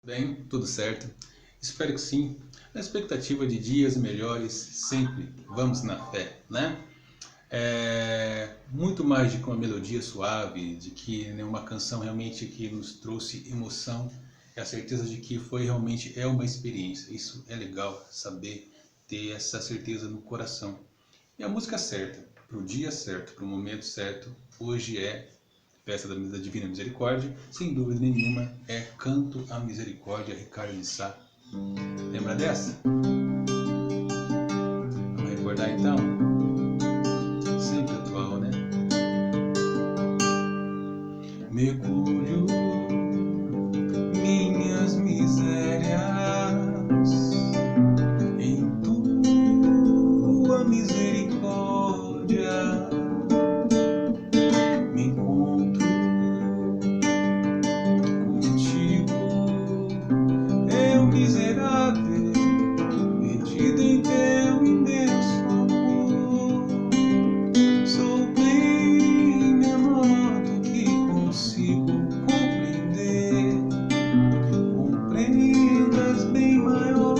Bem, tudo certo? Espero que sim. Na expectativa de dias melhores, sempre vamos na fé, né? Muito mais de que uma melodia suave, de que uma canção realmente que nos trouxe emoção, é a certeza de que foi realmente uma experiência. Isso é legal saber ter essa certeza no coração. E a música certa, para o dia certo, para o momento certo, hoje é Festa da Divina Misericórdia, sem dúvida nenhuma, é Canto à Misericórdia, Ricardo de Sá. Lembra dessa? Vamos recordar então? Sempre atual, né? Mergulho minhas misérias em tua misericórdia. Me encontro contigo, eu miserável, perdido em teu imenso amor. Sou bem menor do que consigo compreender. Compreendas bem maior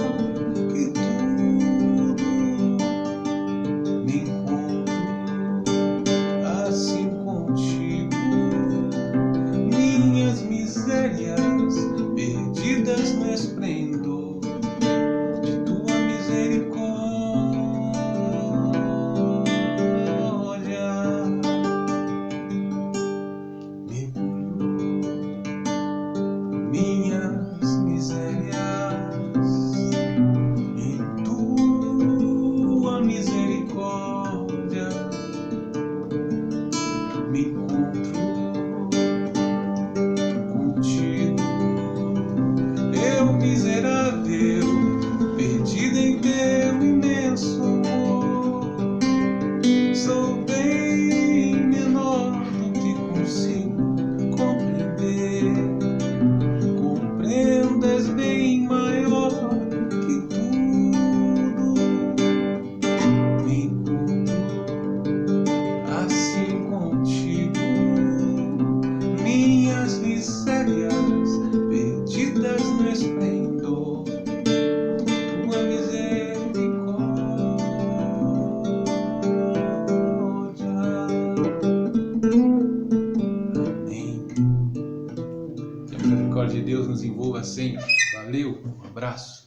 que tudo. Me encontro assim contigo, minhas misérias perdidas no esplendor de tua misericórdia. Mergulho minhas misérias em tua misericórdia. Me encontro contigo, eu miserável, perdido em teu imenso amor. Sou bem menor do que consigo compreender. Compreendas bem maior que tudo. Me encontro assim contigo, minhas misérias perdidas no esplendor tua misericórdia. Amém. Que a misericórdia de Deus nos envolva sempre. Valeu, um abraço.